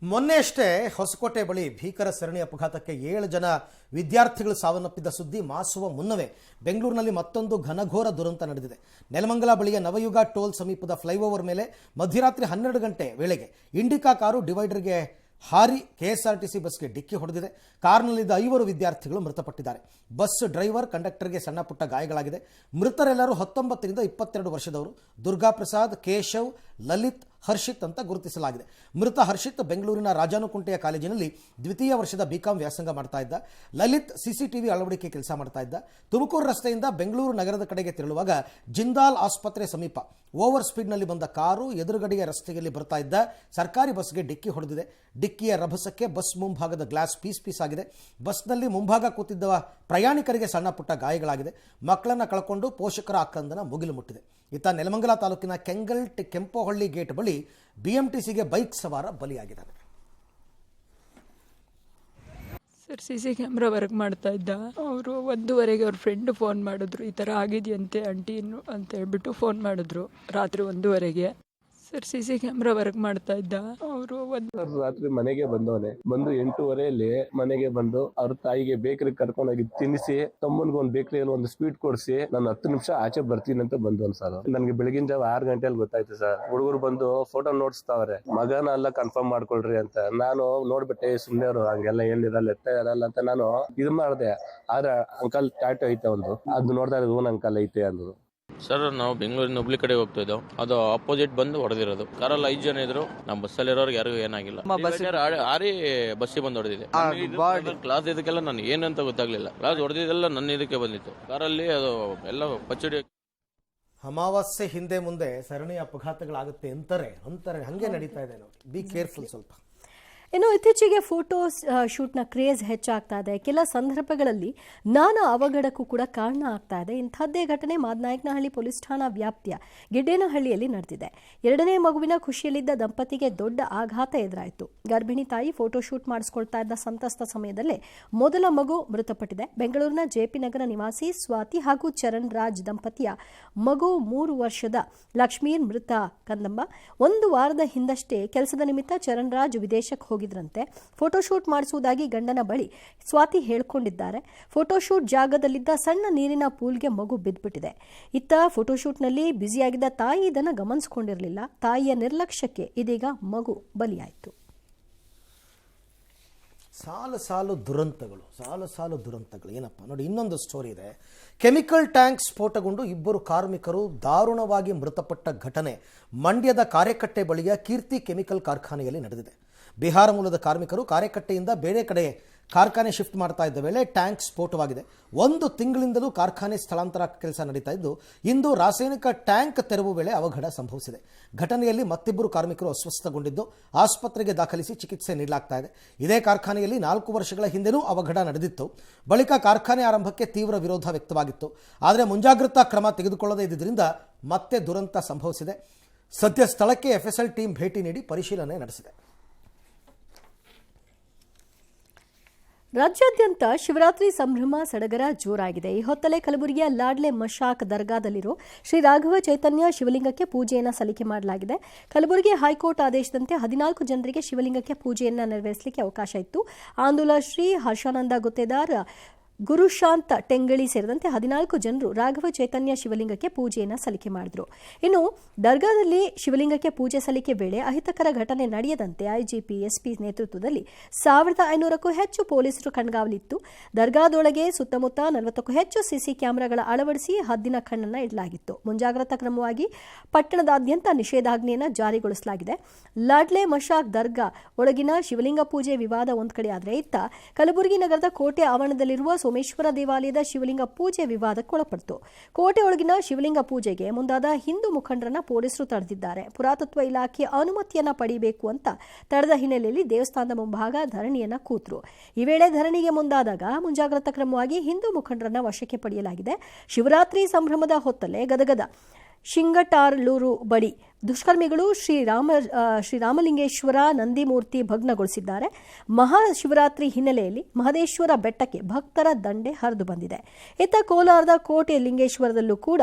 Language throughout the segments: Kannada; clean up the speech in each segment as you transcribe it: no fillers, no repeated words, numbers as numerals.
ಮೊನ್ನೆಯಷ್ಟೇ ಹೊಸಕೋಟೆ ಬಳಿ ಭೀಕರ ಸರಣಿ ಅಪಘಾತಕ್ಕೆ 7 ಜನ ವಿದ್ಯಾರ್ಥಿಗಳು ಸಾವನ್ನಪ್ಪಿದ್ದ ಸುದ್ದಿ ಮಾಸುವ ಮುನ್ನವೇ ಬೆಂಗಳೂರಿನಲ್ಲಿ ಮತ್ತೊಂದು ಘನಘೋರ ದುರಂತ ನಡೆದಿದೆ. ನೆಲಮಂಗಲ ಬಳಿಯ ನವಯುಗ ಟೋಲ್ ಸಮೀಪದ ಫ್ಲೈಓವರ್ ಮೇಲೆ ಮಧ್ಯರಾತ್ರಿ 12 ಗಂಟೆ ವೇಳೆಗೆ ಇಂಡಿಕಾ ಕಾರು ಡಿವೈಡರ್ಗೆ ಹಾರಿ ಕೆಎಸ್ಆರ್ಟಿಸಿ ಬಸ್ಗೆ ಡಿಕ್ಕಿ ಹೊಡೆದಿದೆ. ಕಾರ್ನಲ್ಲಿದ್ದ 5 ವಿದ್ಯಾರ್ಥಿಗಳು ಮೃತಪಟ್ಟಿದ್ದಾರೆ. ಬಸ್ ಡ್ರೈವರ್, ಕಂಡಕ್ಟರ್ಗೆ ಸಣ್ಣ ಪುಟ್ಟ ಗಾಯಗಳಾಗಿದೆ. ಮೃತರೆಲ್ಲರೂ 19 ರಿಂದ 22 ವರ್ಷದವರು. ದುರ್ಗಾಪ್ರಸಾದ್, ಕೇಶವ್, ಲಲಿತ್, ಹರ್ಷಿತ್ ಅಂತ ಗುರುತಿಸಲಾಗಿದೆ. ಮೃತ ಹರ್ಷಿತ್ ಬೆಂಗಳೂರಿನ ರಾಜಾನುಕುಂಟೆಯ ಕಾಲೇಜಿನಲ್ಲಿ ದ್ವಿತೀಯ ವರ್ಷದ ಬಿಕಾಂ ವ್ಯಾಸಂಗ ಮಾಡ್ತಾ ಇದ್ದ. ಲಲಿತ್ ಸಿಸಿಟಿವಿ ಅಳವಡಿಕೆ ಕೆಲಸ ಮಾಡ್ತಾ ಇದ್ದ. ತುಮಕೂರು ರಸ್ತೆಯಿಂದ ಬೆಂಗಳೂರು ನಗರದ ಕಡೆಗೆ ತೆರಳುವಾಗ ಜಿಂದಾಲ್ ಆಸ್ಪತ್ರೆ ಸಮೀಪ ಓವರ್ ಸ್ಪೀಡ್ನಲ್ಲಿ ಬಂದ ಕಾರು ಎದುರುಗಡೆಯ ರಸ್ತೆಯಲ್ಲಿ ಬರ್ತಾ ಇದ್ದ ಸರ್ಕಾರಿ ಬಸ್ಗೆ ಡಿಕ್ಕಿ ಹೊಡೆದಿದೆ. ಡಿಕ್ಕಿಯ ರಭಸಕ್ಕೆ ಬಸ್ ಮುಂಭಾಗದ ಗ್ಲಾಸ್ ಪೀಸ್ ಆಗಿದೆ. ಬಸ್ನಲ್ಲಿ ಮುಂಭಾಗ ಕೂತಿದ್ದ ಪ್ರಯಾಣಿಕರಿಗೆ ಸಣ್ಣ ಪುಟ್ಟ ಗಾಯಗಳಾಗಿದೆ. ಮಕ್ಕಳನ್ನು ಕಳ್ಕೊಂಡು ಪೋಷಕರ ಆಕ್ರಂದನ ಮುಗಿಲು ಮುಟ್ಟಿದೆ. ಇತ್ತ ನೆಲಮಂಗಲ ತಾಲೂಕಿನ ಕೆಂಪೋಹಳ್ಳಿ ಗೇಟ್ ಬಳಿ ಬಿಎಂಟಿಸಿಗೆ ಬೈಕ್ ಸವಾರ ಬಲಿಯಾಗಿದ್ದಾನೆ. ಸರ್, CC ಕ್ಯಾಮ್ರಾ ವರ್ಕ್ ಮಾಡ್ತಾ ಇದ್ದ. ಅವರು 1:30ಗೆ ಅವ್ರ ಫ್ರೆಂಡ್ ಫೋನ್ ಮಾಡಿದ್ರು, ಈ ಥರ ಆಗಿದೆಯಂತೆ ಆಂಟಿ ಅಂತ ಹೇಳ್ಬಿಟ್ಟು ಫೋನ್ ಮಾಡಿದ್ರು ರಾತ್ರಿ 1:30ಗೆ. ಸರ್, CC ಕ್ಯಾಮ್ರಾ ವರ್ಕ್ ಮಾಡ್ತಾ ಇದ್ದ. ಅವರು ರಾತ್ರಿ ಮನೆಗೆ ಬಂದವನೆ. ಬಂದು 8:30 ಮನೆಗೆ ಬಂದು ಅವ್ರ ತಾಯಿಗೆ ಬೇಕರಿ ಕರ್ಕೊಂಡೋಗಿ ತಿನ್ನಿಸಿ, ತಮ್ಮನ್ಗೆ ಒಂದು ಬೇಕರಿಯಲ್ಲಿ ಒಂದು ಸ್ವೀಟ್ ಕೊಡಿಸಿ, ನಾನು 10 ನಿಮಿಷ ಆಚೆ ಬರ್ತೀನಿ ಅಂತ ಬಂದವನ್ ಸರ್. ನನ್ಗೆ ಬೆಳಗಿನ ಜಾವ 6 ಗಂಟೆಯಲ್ಲಿ ಗೊತ್ತಾಯ್ತು ಸರ್. ಹುಡುಗರು ಬಂದು ಫೋಟೋ ನೋಡ್ಸ್ತಾವ್ರೆ, ಮಗನ ಎಲ್ಲ ಕನ್ಫರ್ಮ್ ಮಾಡ್ಕೊಳ್ರಿ ಅಂತ. ನಾನು ನೋಡ್ಬಿಟ್ಟೆ, ಸುಮ್ನೆ ಅವರು ಹಂಗೆಲ್ಲ ಏನಿರಲ್ಲ ಎತ್ತ ಇರಲ್ಲ ಅಂತ ನಾನು ಇದು ಮಾಡಿದೆ. ಆದ್ರೆ ಅಂಕಲ್ ಟಾಟೋ ಐತೆ ಒಂದು, ಅದು ನೋಡ್ತಾ ಇರೋದು ಓನ್ ಅಂಕಲ್ ಐತೆ ಅಂದ್ರು. ಸರ್, ನಾವು ಬೆಂಗಳೂರಿನ ಹುಬ್ಳಿ ಕಡೆ ಹೋಗ್ತಾ ಇದ್ದೋ, ಅದು ಅಪೋಸಿಟ್ ಬಂದು ಹೊಡೆದಿರೋದು. ಕಾರಲ್ಲಿ 5 ಜನ ಇದ್ರು, ನಮ್ಮ ಬಸ್ಸಲ್ಲಿರೋರ್ಗೆ ಯಾರಿಗೂ ಏನಾಗಿಲ್ಲ. ಆರಿ ಬಸ್ಸಿಗೆ ಬಂದು ಹೊಡೆದಿದೆ. ಕ್ಲಾಸ್ ಇದಕ್ಕೆಲ್ಲ ನಾನು ಏನಂತ ಗೊತ್ತಾಗ್ಲಿಲ್ಲ. ಕ್ಲಾಸ್ ಹೊಡೆದಿದ್ದೆಲ್ಲ ನನ್ನ ಇದಕ್ಕೆ ಬಂದಿತ್ತು. ಕಾರಲ್ಲಿ ಅದು ಎಲ್ಲ ಪಚ್ಚಡಿ. ಅಮಾವಾಸ್ಯೆ ಹಿಂದೆ ಮುಂದೆ ಸರಣಿ ಅಪಘಾತಗಳಾಗುತ್ತೆ ಅಂತಾರೆ ಹಂಗೆ ನಡೀತಾ ಇದೆ ನೋಡಿ. ಬಿ ಕೇರ್ಫುಲ್ ಸ್ವಲ್ಪ. ಇನ್ನು ಇತ್ತೀಚೆಗೆ ಫೋಟೋ ಶೂಟ್ನ ಕ್ರೇಜ್ ಹೆಚ್ಚಾಗ್ತಾ ಇದೆ. ಕೆಲ ಸಂದರ್ಭಗಳಲ್ಲಿ ನಾನಾ ಅವಘಡಕ್ಕೂ ಕೂಡ ಕಾರಣ ಆಗ್ತಾ ಇದೆ. ಇಂಥದ್ದೇ ಘಟನೆ ಮಾದನಾಯಕನಹಳ್ಳಿ ಪೊಲೀಸ್ ಠಾಣಾ ವ್ಯಾಪ್ತಿಯ ಗಿಡ್ಡೇನಹಳ್ಳಿಯಲ್ಲಿ ನಡೆದಿದೆ. 2ನೇ ಮಗುವಿನ ಖುಷಿಯಲ್ಲಿದ್ದ ದಂಪತಿಗೆ ದೊಡ್ಡ ಆಘಾತ ಎದುರಾಯಿತು. ಗರ್ಭಿಣಿ ತಾಯಿ ಫೋಟೋ ಶೂಟ್ ಮಾಡಿಸಿಕೊಳ್ತಾ ಇದ್ದ ಸಂತಸ್ತ ಸಮಯದಲ್ಲೇ ಮೊದಲ ಮಗು ಮೃತಪಟ್ಟಿದೆ. ಬೆಂಗಳೂರಿನ JP ನಗರ ನಿವಾಸಿ ಸ್ವಾತಿ ಹಾಗೂ ಚರಣ್ ರಾಜ್ ದಂಪತಿಯ ಮಗು 3 ವರ್ಷದ ಲಕ್ಷ್ಮೀರ್ ಮೃತ ಕಂದಮ್ಮ. 1 ವಾರದ ಹಿಂದಷ್ಟೇ ಕೆಲಸದ ನಿಮಿತ್ತ ಚರಣ್ ರಾಜ್ ವಿದೇಶಕ್ಕೆ ಹೋಗಿದ್ರಂತೆ. ಫೋಟೋಶೂಟ್ ಮಾಡಿಸುವುದಾಗಿ ಗಂಡನ ಬಳಿ ಸ್ವಾತಿ ಹೇಳ್ಕೊಂಡಿದ್ದಾರೆ. ಫೋಟೋಶೂಟ್ ಜಾಗದಲ್ಲಿದ್ದ ಸಣ್ಣ ನೀರಿನ ಪೂಲ್ಗೆ ಮಗು ಬಿದ್ದುಬಿಟ್ಟಿದೆ. ಇತ್ತ ಫೋಟೋಶೂಟ್ನಲ್ಲಿ ಬ್ಯುಸಿಯಾಗಿದ್ದ ತಾಯಿ ಇದನ್ನು ಗಮನಿಸಿಕೊಂಡಿರಲಿಲ್ಲ. ತಾಯಿಯ ನಿರ್ಲಕ್ಷ್ಯಕ್ಕೆ ಇದೀಗ ಮಗು ಬಲಿಯಾಯಿತು. ಸಾಲು ದುರಂತಗಳು ಏನಪ್ಪ ನೋಡಿ. ಇನ್ನೊಂದು ಸ್ಟೋರಿ ಇದೆ. ಕೆಮಿಕಲ್ ಟ್ಯಾಂಕ್ ಸ್ಫೋಟಗೊಂಡು 2 ಕಾರ್ಮಿಕರು ದಾರುಣವಾಗಿ ಮೃತಪಟ್ಟ ಘಟನೆ ಮಂಡ್ಯದ ಕಾರೆಕಟ್ಟೆ ಬಳಿಯ ಕೀರ್ತಿ ಕೆಮಿಕಲ್ ಕಾರ್ಖಾನೆಯಲ್ಲಿ ನಡೆದಿದೆ. ಬಿಹಾರ ಮೂಲದ ಕಾರ್ಮಿಕರು ಕಾರೆಕಟ್ಟೆಯಿಂದ ಬೇರೆ ಕಡೆ ಕಾರ್ಖಾನೆ ಶಿಫ್ಟ್ ಮಾಡ್ತಾ ಇದ್ದ ವೇಳೆ ಟ್ಯಾಂಕ್ ಸ್ಫೋಟವಾಗಿದೆ. 1 ತಿಂಗಳಿಂದಲೂ ಕಾರ್ಖಾನೆ ಸ್ಥಳಾಂತರ ಕೆಲಸ ನಡೀತಾ ಇದ್ದು, ಇಂದು ರಾಸಾಯನಿಕ ಟ್ಯಾಂಕ್ ತೆರವು ವೇಳೆ ಅವಘಡ ಸಂಭವಿಸಿದೆ. ಘಟನೆಯಲ್ಲಿ ಮತ್ತಿಬ್ಬರು ಕಾರ್ಮಿಕರು ಅಸ್ವಸ್ಥಗೊಂಡಿದ್ದು ಆಸ್ಪತ್ರೆಗೆ ದಾಖಲಿಸಿ ಚಿಕಿತ್ಸೆ ನೀಡಲಾಗ್ತಾ ಇದೆ. ಇದೇ ಕಾರ್ಖಾನೆಯಲ್ಲಿ 4 ವರ್ಷಗಳ ಹಿಂದೆನೂ ಅವಘಡ ನಡೆದಿತ್ತು. ಬಳಿಕ ಕಾರ್ಖಾನೆ ಆರಂಭಕ್ಕೆ ತೀವ್ರ ವಿರೋಧ ವ್ಯಕ್ತವಾಗಿತ್ತು. ಆದರೆ ಮುಂಜಾಗ್ರತಾ ಕ್ರಮ ತೆಗೆದುಕೊಳ್ಳದೇ ಇದ್ದುದರಿಂದ ಮತ್ತೆ ದುರಂತ ಸಂಭವಿಸಿದೆ. ಸದ್ಯ ಸ್ಥಳಕ್ಕೆ FSL ಟೀಮ್ ಭೇಟಿ ನೀಡಿ ಪರಿಶೀಲನೆ ನಡೆಸಿದೆ. ರಾಜ್ಯಾದ್ಯಂತ ಶಿವರಾತ್ರಿ ಸಂಭ್ರಮ ಸಡಗರ ಜೋರಾಗಿದೆ. ಈ ಹೊತ್ತಲೇ ಕಲಬುರಗಿಯ ಲಾಡ್ಲೆ ಮಶಾಕ್ ದರ್ಗಾದಲ್ಲಿರೋ ಶ್ರೀ ರಾಘವ ಚೈತನ್ಯ ಶಿವಲಿಂಗಕ್ಕೆ ಪೂಜೆಯನ್ನು ಸಲ್ಲಿಕೆ ಮಾಡಲಾಗಿದೆ. ಕಲಬುರಗಿ ಹೈಕೋರ್ಟ್ ಆದೇಶದಂತೆ 14 ಜನರಿಗೆ ಶಿವಲಿಂಗಕ್ಕೆ ಪೂಜೆಯನ್ನು ನೆರವೇರಿಸಲಿಕ್ಕೆ ಅವಕಾಶ ಇತ್ತು. ಆಂದೋಲ ಶ್ರೀ ಹರ್ಷಾನಂದ ಗುತ್ತೇದಾರ್, ಗುರುಶಾಂತ್ ಟೆಂಗಳಿ ಸೇರಿದಂತೆ 14 ಜನರು ರಾಘವ ಚೈತನ್ಯ ಶಿವಲಿಂಗಕ್ಕೆ ಪೂಜೆಯನ್ನು ಸಲ್ಲಿಕೆ ಮಾಡಿದರು. ಇನ್ನು ದರ್ಗಾದಲ್ಲಿ ಶಿವಲಿಂಗಕ್ಕೆ ಪೂಜೆ ಸಲ್ಲಿಕೆ ವೇಳೆ ಅಹಿತಕರ ಘಟನೆ ನಡೆಯದಂತೆ IGP, SP ನೇತೃತ್ವದಲ್ಲಿ 1500ಕ್ಕೂ ಹೆಚ್ಚು ಪೊಲೀಸರು ಕಣ್ಗಾವಲಿತ್ತು. ದರ್ಗಾದೊಳಗೆ ಸುತ್ತಮುತ್ತ 40ಕ್ಕೂ ಹೆಚ್ಚು CC ಕ್ಯಾಮೆರಾಗಳ ಅಳವಡಿಸಿ ಹದ್ದಿನ ಕಣ್ಣನ್ನು ಇಡಲಾಗಿತ್ತು. ಮುಂಜಾಗ್ರತಾ ಕ್ರಮವಾಗಿ ಪಟ್ಟಣದಾದ್ಯಂತ ನಿಷೇಧಾಜ್ಞೆಯನ್ನು ಜಾರಿಗೊಳಿಸಲಾಗಿದೆ. ಲಾಡ್ಲೆ ಮಶಾಕ್ ದರ್ಗಾ ಒಳಗಿನ ಶಿವಲಿಂಗ ಪೂಜೆ ವಿವಾದ ಒಂದು ಕಡೆ ಆದರೆ, ಇತ್ತ ಕಲಬುರಗಿ ನಗರದ ಕೋಟೆ ಆವರಣದಲ್ಲಿರುವ ಸೋಮೇಶ್ವರ ದೇವಾಲಯದ ಶಿವಲಿಂಗ ಪೂಜೆ ವಿವಾದಕ್ಕೊಳಪಟ್ಟಿತು. ಕೋಟೆ ಒಳಗಿನ ಶಿವಲಿಂಗ ಪೂಜೆಗೆ ಮುಂದಾದ ಹಿಂದೂ ಮುಖಂಡರನ್ನ ಪೊಲೀಸರು ತಡೆದಿದ್ದಾರೆ. ಪುರಾತತ್ವ ಇಲಾಖೆ ಅನುಮತಿಯನ್ನ ಪಡೆಯಬೇಕು ಅಂತ ತಡೆದ ಹಿನ್ನೆಲೆಯಲ್ಲಿ ದೇವಸ್ಥಾನದ ಮುಂಭಾಗ ಧರಣಿಯನ್ನ ಕೂತರು. ಈ ವೇಳೆ ಧರಣಿಗೆ ಮುಂದಾದಾಗ ಮುಂಜಾಗ್ರತಾ ಕ್ರಮವಾಗಿ ಹಿಂದೂ ಮುಖಂಡರನ್ನ ವಶಕ್ಕೆ ಪಡೆಯಲಾಗಿದೆ. ಶಿವರಾತ್ರಿ ಸಂಭ್ರಮದ ಹೊತ್ತಲ್ಲೇ ಗದಗದ ಶಿಂಗಟಾರ್ಲೂರು ಬಳಿ ದುಷ್ಕರ್ಮಿಗಳು ಶ್ರೀರಾಮಲಿಂಗೇಶ್ವರ ನಂದಿಮೂರ್ತಿ ಭಗ್ನಗೊಳಿಸಿದ್ದಾರೆ. ಮಹಾಶಿವರಾತ್ರಿ ಹಿನ್ನೆಲೆಯಲ್ಲಿ ಮಹದೇಶ್ವರ ಬೆಟ್ಟಕ್ಕೆ ಭಕ್ತರ ದಂಡೆ ಹರಿದು ಬಂದಿದೆ. ಇತ್ತ ಕೋಲಾರದ ಕೋಟೆ ಲಿಂಗೇಶ್ವರದಲ್ಲೂ ಕೂಡ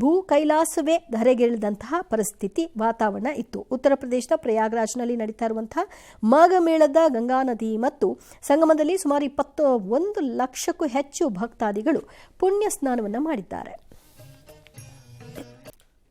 ಭೂ ಕೈಲಾಸವೇ ಧರೆಗಿಳಿದಂತಹ ಪರಿಸ್ಥಿತಿ ವಾತಾವರಣ ಇತ್ತು. ಉತ್ತರ ಪ್ರದೇಶದ ಪ್ರಯಾಗ್ರಾಜ್ನಲ್ಲಿ ನಡೀತಾ ಇರುವಂತಹ ಮಾಘಮೇಳದ ಗಂಗಾ ನದಿ ಮತ್ತು ಸಂಗಮದಲ್ಲಿ ಸುಮಾರು 21 ಲಕ್ಷಕ್ಕೂ ಹೆಚ್ಚು ಭಕ್ತಾದಿಗಳು ಪುಣ್ಯ ಸ್ನಾನವನ್ನು ಮಾಡಿದ್ದಾರೆ.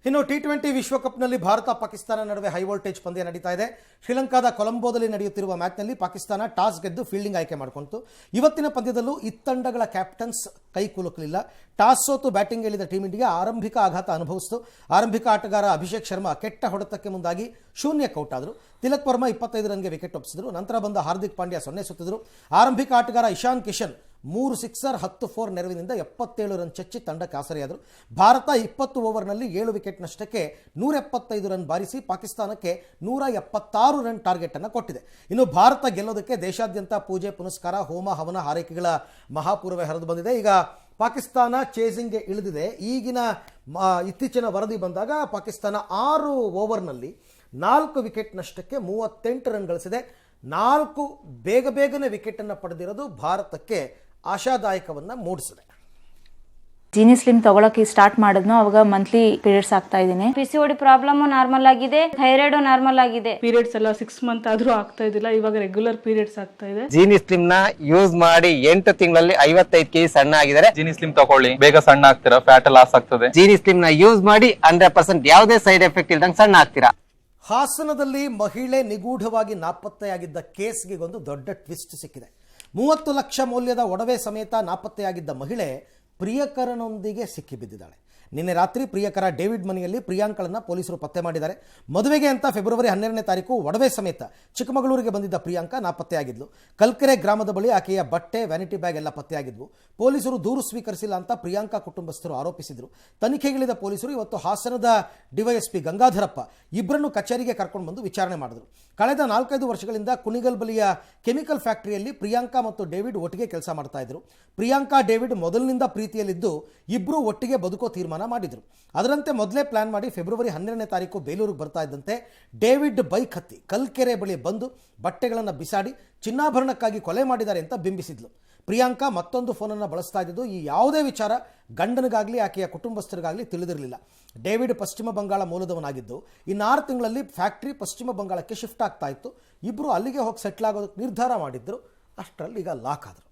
ಇನ್ನು T20 ವಿಶ್ವಕಪ್ನಲ್ಲಿ ಭಾರತ ಪಾಕಿಸ್ತಾನ ನಡುವೆ ಹೈ ವೋಲ್ಟೇಜ್ ಪಂದ್ಯ ನಡೀತಾ ಇದೆ. ಶ್ರೀಲಂಕಾದ ಕೊಲಂಬೋದಲ್ಲಿ ನಡೆಯುತ್ತಿರುವ ಮ್ಯಾಚ್ನಲ್ಲಿ ಪಾಕಿಸ್ತಾನ ಟಾಸ್ ಗೆದ್ದು ಫೀಲ್ಡಿಂಗ್ ಆಯ್ಕೆ ಮಾಡಿಕೊಂಡಿತು. ಇವತ್ತಿನ ಪಂದ್ಯದಲ್ಲೂ ಇತ್ತಂಡಗಳ ಕ್ಯಾಪ್ಟನ್ಸ್ ಕೈ ಕುಲುಕಲಿಲ್ಲ. ಟಾಸ್ ಸೋತು ಬ್ಯಾಟಿಂಗ್ ಇಳಿದ ಟೀಮ್ ಇಂಡಿಯಾ ಆರಂಭಿಕ ಆಘಾತ ಅನುಭವಿಸಿತು. ಆರಂಭಿಕ ಆಟಗಾರ ಅಭಿಷೇಕ್ ಶರ್ಮಾ ಕೆಟ್ಟ ಹೊಡೆತಕ್ಕೆ ಮುಂದಾಗಿ ಶೂನ್ಯಕ್ಕೆ ಔಟ್ ಆದರು. ತಿಲಕ್ ವರ್ಮಾ 25 ರನ್ಗೆ ವಿಕೆಟ್ ಒಪ್ಪಿಸಿದರು. ನಂತರ ಬಂದ ಹಾರ್ದಿಕ್ ಪಾಂಡ್ಯ 0 ಸುತ್ತಿದ್ರು. ಆರಂಭಿಕ ಆಟಗಾರ ಇಶಾನ್ ಕಿಶನ್ 3 ಸಿಕ್ಸರ್ 10 4 ನೆರವಿನಿಂದ 77 ರನ್ ಚಚ್ಚಿ ತಂಡಕ್ಕೆ ಆಸರೆಯಾದರು. ಭಾರತ 20 ಓವರ್ನಲ್ಲಿ 7 ವಿಕೆಟ್ ನಷ್ಟಕ್ಕೆ 175 ರನ್ ಬಾರಿಸಿ ಪಾಕಿಸ್ತಾನಕ್ಕೆ 176 ರನ್ ಟಾರ್ಗೆಟ್ ಅನ್ನು ಕೊಟ್ಟಿದೆ. ಇನ್ನು ಭಾರತ ಗೆಲ್ಲೋದಕ್ಕೆ ದೇಶಾದ್ಯಂತ ಪೂಜೆ ಪುನಸ್ಕಾರ, ಹೋಮ ಹವನ, ಹಾರೈಕೆಗಳ ಮಹಾಪೂರ್ವೇ ಹರಿದು ಬಂದಿದೆ. ಈಗ ಪಾಕಿಸ್ತಾನ ಚೇಸಿಂಗ್ಗೆ ಇಳಿದಿದೆ. ಇತ್ತೀಚಿನ ವರದಿ ಬಂದಾಗ ಪಾಕಿಸ್ತಾನ 6 ಓವರ್ನಲ್ಲಿ 4 ವಿಕೆಟ್ ನಷ್ಟಕ್ಕೆ 38 ರನ್ ಗಳಿಸಿದೆ. 4 ಬೇಗನೆ ವಿಕೆಟ್ ಅನ್ನು ಪಡೆದಿರೋದು ಭಾರತಕ್ಕೆ ಆಶಾದಾಯಕವನ್ನ ಮೂಡಿಸಿದೆ. ಜೀನಿ ಸ್ಲಿಮ್ ತಗೊಳಕ್ಕೆ ಸ್ಟಾರ್ಟ್ ಮಾಡಿದ್ನು ಅವಾಗ ಮಂತ್ಲಿ ಪೀರಿಯಡ್ಸ್ ಆಗ್ತಾ ಇದ್ದೀನಿ. PCOD ಪ್ರಾಬ್ಲಮ್ ನಾರ್ಮಲ್ ಆಗಿದೆ, ಥೈರಾಯ್ಡ್ ನಾರ್ಮಲ್ ಆಗಿದೆ. ಪೀರಿಯಡ್ಸ್ ಎಲ್ಲ 6 ಮಂತ್ ಆದ್ರೂ ಆಗ್ತಾ ಇದ್ದಿಲ್ಲ, ಇವಾಗ ರೆಗ್ಯುಲರ್ ಪೀರಿಯಡ್ಸ್ ಆಗ್ತಾ ಇದೆ. ಜೀನಿ ಸ್ಲಿಮ್ ನ ಯೂಸ್ ಮಾಡಿ 8 ತಿಂಗಳಲ್ಲಿ 55 kg ಸಣ್ಣ ಆಗಿದ್ದಾರೆ. ಜೀನಿ ಸ್ಲಿಮ್ ತಗೊಳ್ಳಿ, ಬೇಗ ಸಣ್ಣ ಆಗ್ತೀರಾ, ಫ್ಯಾಟ್ ಲಾಸ್ ಆಗ್ತದೆ. ಜೀನಿ ಸ್ಲಿಮ್ ನ ಯೂಸ್ ಮಾಡಿ 100% ಯಾವುದೇ ಸೈಡ್ ಎಫೆಕ್ಟ್ ಇಲ್ದಂಗೆ ಸಣ್ಣ ಆಗ್ತೀರಾ. ಹಾಸನದಲ್ಲಿ ಮಹಿಳೆ ನಿಗೂಢವಾಗಿ ನಾಪತ್ತೆಯಾಗಿದ್ದ ಕೇಸ್ಗೆ ಒಂದು ದೊಡ್ಡ ಟ್ವಿಸ್ಟ್ ಸಿಕ್ಕಿದೆ. 30 ಲಕ್ಷ ಮೌಲ್ಯದ ಒಡವೆ ಸಮೇತ ನಾಪತ್ತೆಯಾಗಿದ್ದ ಮಹಿಳೆ ಪ್ರಿಯಕರನೊಂದಿಗೆ ಸಿಕ್ಕಿಬಿದ್ದಿದ್ದಾಳೆ. ನಿನ್ನೆ ರಾತ್ರಿ ಪ್ರಿಯಕರ ಡೇವಿಡ್ ಮನೆಯಲ್ಲಿ ಪ್ರಿಯಾಂಕಳನ್ನು ಪೊಲೀಸರು ಪತ್ತೆ ಮಾಡಿದ್ದಾರೆ. ಮದುವೆಗೆ ಅಂತ ಫೆಬ್ರವರಿ 12ನೇ ತಾರೀಕು ಒಡವೆ ಸಮೇತ ಚಿಕ್ಕಮಗಳೂರಿಗೆ ಬಂದಿದ್ದ ಪ್ರಿಯಾಂಕ ನಾಪತ್ತೆಯಾಗಿದ್ಲು. ಕಲ್ಕೆರೆ ಗ್ರಾಮದ ಬಳಿ ಆಕೆಯ ಬಟ್ಟೆ, ವ್ಯಾನಿಟಿ ಬ್ಯಾಗ್ ಎಲ್ಲ ಪತ್ತೆಯಾಗಿದ್ವು. ಪೊಲೀಸರು ದೂರು ಸ್ವೀಕರಿಸಿಲ್ಲ ಅಂತ ಪ್ರಿಯಾಂಕಾ ಕುಟುಂಬಸ್ಥರು ಆರೋಪಿಸಿದರು. ತನಿಖೆಗಿಳಿದ ಪೊಲೀಸರು ಇವತ್ತು ಹಾಸನದ ಡಿವೈಎಸ್ಪಿ ಗಂಗಾಧರಪ್ಪ ಇಬ್ಬರನ್ನು ಕಚೇರಿಗೆ ಕರ್ಕೊಂಡು ಬಂದು ವಿಚಾರಣೆ ಮಾಡಿದ್ರು. ಕಳೆದ 4-5 ವರ್ಷಗಳಿಂದ ಕುಣಿಗಲ್ ಬಳಿಯ ಕೆಮಿಕಲ್ ಫ್ಯಾಕ್ಟರಿಯಲ್ಲಿ ಪ್ರಿಯಾಂಕಾ ಮತ್ತು ಡೇವಿಡ್ ಒಟ್ಟಿಗೆ ಕೆಲಸ ಮಾಡ್ತಾ ಇದ್ರು. ಪ್ರಿಯಾಂಕಾ ಡೇವಿಡ್ ಮೊದಲಿನಿಂದ ಪ್ರೀತಿಯಲ್ಲಿದ್ದು ಇಬ್ಬರು ಒಟ್ಟಿಗೆ ಬದುಕೋ ತೀರ್ಮಾನ ಮಾಡಿದ್ರು. ಅದರಂತೆ ಮೊದಲೇ ಪ್ಲಾನ್ ಮಾಡಿ ಫೆಬ್ರವರಿ 12ನೇ ತಾರೀಕು ಬೇಲೂರಿಗೆ ಬರ್ತಾ ಇದ್ದಂತೆ ಡೇವಿಡ್ ಬೈಕ್ ಹತ್ತಿ ಕಲ್ಕೆರೆ ಬಳಿ ಬಂದು ಬಟ್ಟೆಗಳನ್ನು ಬಿಸಾಡಿ ಚಿನ್ನಾಭರಣಕ್ಕಾಗಿ ಕೊಲೆ ಮಾಡಿದ್ದಾರೆ ಅಂತ ಬಿಂಬಿಸಿದ್ಲು. ಪ್ರಿಯಾಂಕಾ ಮತ್ತೊಂದು ಫೋನನ್ನು ಬಳಸ್ತಾ ಇದ್ದು ಈ ಯಾವುದೇ ವಿಚಾರ ಗಂಡನಿಗಾಗಲಿ ಆಕೆಯ ಕುಟುಂಬಸ್ಥರಿಗಾಗಲಿ ತಿಳಿದಿರಲಿಲ್ಲ. ಡೇವಿಡ್ ಪಶ್ಚಿಮ ಬಂಗಾಳ ಮೂಲದವನಾಗಿದ್ದು ಇನ್ನು 6 ತಿಂಗಳಲ್ಲಿ ಫ್ಯಾಕ್ಟ್ರಿ ಪಶ್ಚಿಮ ಬಂಗಾಳಕ್ಕೆ ಶಿಫ್ಟ್ ಆಗ್ತಾ ಇತ್ತು. ಇಬ್ಬರು ಅಲ್ಲಿಗೆ ಹೋಗಿ ಸೆಟ್ಲ್ ಆಗೋದಕ್ಕೆ ನಿರ್ಧಾರ ಮಾಡಿದ್ರು. ಅಷ್ಟರಲ್ಲಿ ಈಗ ಲಾಕ್ ಆದರು.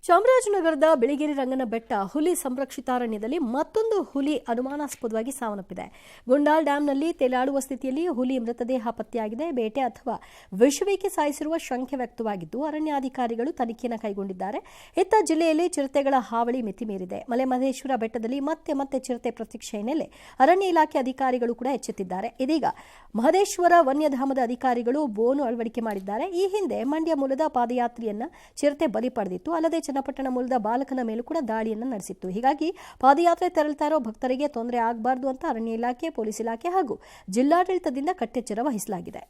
ಚಾಮರಾಜನಗರದ ಬಿಳಿಗಿರಿ ರಂಗನ ಬೆಟ್ಟ ಹುಲಿ ಸಂರಕ್ಷಿತಾರಣ್ಯದಲ್ಲಿ ಮತ್ತೊಂದು ಹುಲಿ ಅನುಮಾನಾಸ್ಪದವಾಗಿ ಸಾವನ್ನಪ್ಪಿದೆ. ಗುಂಡಾಲ್ ಡ್ಯಾಂನಲ್ಲಿ ತೇಲಾಡುವ ಸ್ಥಿತಿಯಲ್ಲಿ ಹುಲಿ ಮೃತದೇಹ ಪತ್ತೆಯಾಗಿದೆ. ಬೇಟೆ ಅಥವಾ ವಿಷವೈಕೆ ಸಾಯಿಸಿರುವ ಶಂಕೆ ವ್ಯಕ್ತವಾಗಿದ್ದು ಅರಣ್ಯಾಧಿಕಾರಿಗಳು ತನಿಖೆಯನ್ನು ಕೈಗೊಂಡಿದ್ದಾರೆ. ಇತ್ತ ಜಿಲ್ಲೆಯಲ್ಲಿ ಚಿರತೆಗಳ ಹಾವಳಿ ಮಿತಿಮೀರಿದೆ. ಮಲೆಮಹದೇಶ್ವರ ಬೆಟ್ಟದಲ್ಲಿ ಮತ್ತೆ ಚಿರತೆ ಪ್ರತೀಕ್ಷೆ ಹಿನ್ನೆಲೆ ಅರಣ್ಯ ಇಲಾಖೆ ಅಧಿಕಾರಿಗಳು ಕೂಡ ಎಚ್ಚೆತ್ತಿದ್ದಾರೆ. ಇದೀಗ ಮಹದೇಶ್ವರ ವನ್ಯಧಾಮದ ಅಧಿಕಾರಿಗಳು ಬೋನು ಅಳವಡಿಕೆ ಮಾಡಿದ್ದಾರೆ. ಈ ಹಿಂದೆ ಮಂಡ್ಯ ಮೂಲದ ಪಾದಯಾತ್ರಿಯನ್ನ ಚಿರತೆ ಬಲಿ ಪಡೆದಿತ್ತು. ಅಲ್ಲದೆ ಚನ್ನಪಟ್ಟಣ ಮೂಲದ ಬಾಲಕನ ಮೇಲೂ ಕೂಡ ದಾಳಿಯನ್ನು ನಡೆಸಿತ್ತು. ಹೀಗಾಗಿ ಪಾದಯಾತ್ರೆ ತೆರಳುತ್ತಾ ಇರೋ ಭಕ್ತರಿಗೆ ತೊಂದರೆ ಆಗಬಾರದು ಅಂತ ಅರಣ್ಯ ಇಲಾಖೆ, ಪೊಲೀಸ್ ಇಲಾಖೆ ಹಾಗೂ ಜಿಲ್ಲಾಡಳಿತದಿಂದ ಕಟ್ಟೆಚ್ಚರ ವಹಿಸಲಾಗಿದೆ.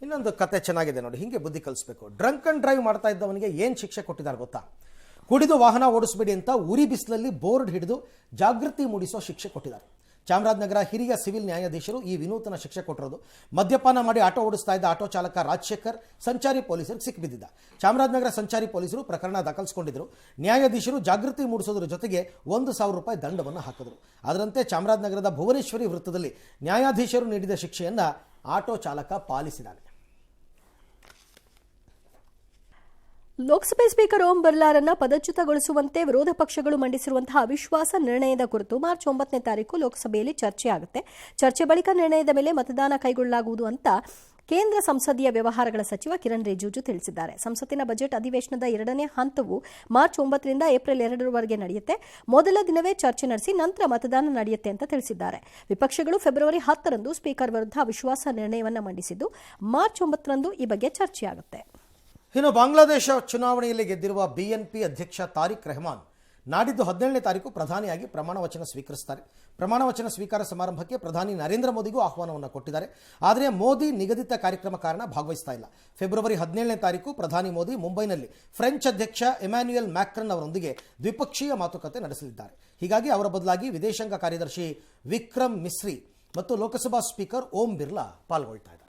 ಇನ್ನೊಂದು ಕತೆ ಚೆನ್ನಾಗಿದೆ ನೋಡಿ, ಹಿಂಗೆ ಬುದ್ಧಿ ಕಲಿಸ್ಬೇಕು. ಡ್ರಂಕ್ ಅಂಡ್ ಡ್ರೈವ್ ಮಾಡ್ತಾ ಇದ್ದವನಿಗೆ ಏನು ಶಿಕ್ಷೆ ಕೊಟ್ಟಿದ್ದಾರೆ ಗೊತ್ತಾ? ಕುಡಿದು ವಾಹನ ಓಡಿಸಬೇಡಿ ಅಂತ ಉರಿ ಬಿಸಿಲಲ್ಲಿ ಬೋರ್ಡ್ ಹಿಡಿದು ಜಾಗೃತಿ ಮೂಡಿಸೋ ಶಿಕ್ಷೆ ಕೊಟ್ಟಿದ್ದಾರೆ. ಚಾಮರಾಜನಗರ ಹಿರಿಯ ಸಿವಿಲ್ ನ್ಯಾಯಾಧೀಶರು ಈ ವಿನೂತನ ಶಿಕ್ಷೆ ಕೊಟ್ಟಿರೋದು. ಮದ್ಯಪಾನ ಮಾಡಿ ಆಟೋ ಓಡಿಸ್ತಾ ಇದ್ದ ಆಟೋ ಚಾಲಕ ರಾಜಶೇಖರ್ ಸಂಚಾರಿ ಪೊಲೀಸರಿಗೆ ಸಿಕ್ಕಿಬಿದ್ದಿದ್ದ. ಚಾಮರಾಜನಗರ ಸಂಚಾರಿ ಪೊಲೀಸರು ಪ್ರಕರಣ ದಾಖಲಿಸಿಕೊಂಡಿದ್ದರು. ನ್ಯಾಯಾಧೀಶರು ಜಾಗೃತಿ ಮೂಡಿಸೋದ್ರ ಜೊತೆಗೆ 1,000 ರೂಪಾಯಿ ದಂಡವನ್ನು ಹಾಕಿದ್ರು. ಅದರಂತೆ ಚಾಮರಾಜನಗರದ ಭುವನೇಶ್ವರಿ ವೃತ್ತದಲ್ಲಿ ನ್ಯಾಯಾಧೀಶರು ನೀಡಿದ ಶಿಕ್ಷೆಯನ್ನು ಆಟೋ ಚಾಲಕ ಪಾಲಿಸಿದ್ದಾನೆ. ಲೋಕಸಭೆ ಸ್ಪೀಕರ್ ಓಂ ಬಿರ್ಲಾರನ್ನ ಪದಚ್ಯುತಗೊಳಿಸುವಂತೆ ವಿರೋಧ ಪಕ್ಷಗಳು ಮಂಡಿಸಿರುವಂತಹ ಅವಿಶ್ವಾಸ ನಿರ್ಣಯದ ಕುರಿತು ಮಾರ್ಚ್ 9ನೇ ತಾರೀಕು ಲೋಕಸಭೆಯಲ್ಲಿ ಚರ್ಚೆ ಆಗುತ್ತೆ. ಚರ್ಚೆ ಬಳಿಕ ನಿರ್ಣಯದ ಮೇಲೆ ಮತದಾನ ಕೈಗೊಳ್ಳಲಾಗುವುದು ಅಂತ ಕೇಂದ್ರ ಸಂಸದೀಯ ವ್ಯವಹಾರಗಳ ಸಚಿವ ಕಿರಣ್ ರಿಜಿಜು ತಿಳಿಸಿದ್ದಾರೆ. ಸಂಸತ್ತಿನ ಬಜೆಟ್ ಅಧಿವೇಶನದ 2ನೇ ಹಂತವು ಮಾರ್ಚ್ 9ರಿಂದ ಏಪ್ರಿಲ್ 2ರವರೆಗೆ ನಡೆಯುತ್ತೆ. ಮೊದಲ ದಿನವೇ ಚರ್ಚೆ ನಡೆಸಿ ನಂತರ ಮತದಾನ ನಡೆಯುತ್ತೆ ಅಂತ ತಿಳಿಸಿದ್ದಾರೆ. ವಿಪಕ್ಷಗಳು ಫೆಬ್ರವರಿ 10ರಂದು ಸ್ಪೀಕರ್ ವಿರುದ್ಧ ಅವಿಶ್ವಾಸ ನಿರ್ಣಯವನ್ನು ಮಂಡಿಸಿದ್ದು ಮಾರ್ಚ್ 9ರಂದು ಈ ಬಗ್ಗೆ ಚರ್ಚೆಯಾಗುತ್ತೆ. ಇನ್ನು ಬಾಂಗ್ಲಾದೇಶ ಚುನಾವಣೆಯಲ್ಲಿ ಗೆದ್ದಿರುವ BNP ಅಧ್ಯಕ್ಷ ತಾರಿಕ್ ರೆಹಮಾನ್ ನಾಡಿದ್ದು 17ನೇ ತಾರೀಕು ಪ್ರಧಾನಿಯಾಗಿ ಪ್ರಮಾಣ ವಚನ ಸ್ವೀಕರಿಸುತ್ತಾರೆ. ಪ್ರಮಾಣ ವಚನ ಸ್ವೀಕಾರ ಸಮಾರಂಭಕ್ಕೆ ಪ್ರಧಾನಿ ನರೇಂದ್ರ ಮೋದಿಗೂ ಆಹ್ವಾನವನ್ನು ಕೊಟ್ಟಿದ್ದಾರೆ. ಆದರೆ ಮೋದಿ ನಿಗದಿತ ಕಾರ್ಯಕ್ರಮ ಕಾರಣ ಭಾಗವಹಿಸ್ತಾ ಇಲ್ಲ. ಫೆಬ್ರವರಿ 17ನೇ ತಾರೀಕು ಪ್ರಧಾನಿ ಮೋದಿ ಮುಂಬೈನಲ್ಲಿ ಫ್ರೆಂಚ್ ಅಧ್ಯಕ್ಷ ಎಮ್ಯಾನ್ಯುಯಲ್ ಮ್ಯಾಕ್ರನ್ ಅವರೊಂದಿಗೆ ದ್ವಿಪಕ್ಷೀಯ ಮಾತುಕತೆ ನಡೆಸಲಿದ್ದಾರೆ. ಹೀಗಾಗಿ ಅವರ ಬದಲಾಗಿ ವಿದೇಶಾಂಗ ಕಾರ್ಯದರ್ಶಿ ವಿಕ್ರಮ್ ಮಿಸ್ರಿ ಮತ್ತು ಲೋಕಸಭಾ ಸ್ಪೀಕರ್ ಓಂ ಬಿರ್ಲಾ ಪಾಲ್ಗೊಳ್ತಾ ಇದ್ದಾರೆ.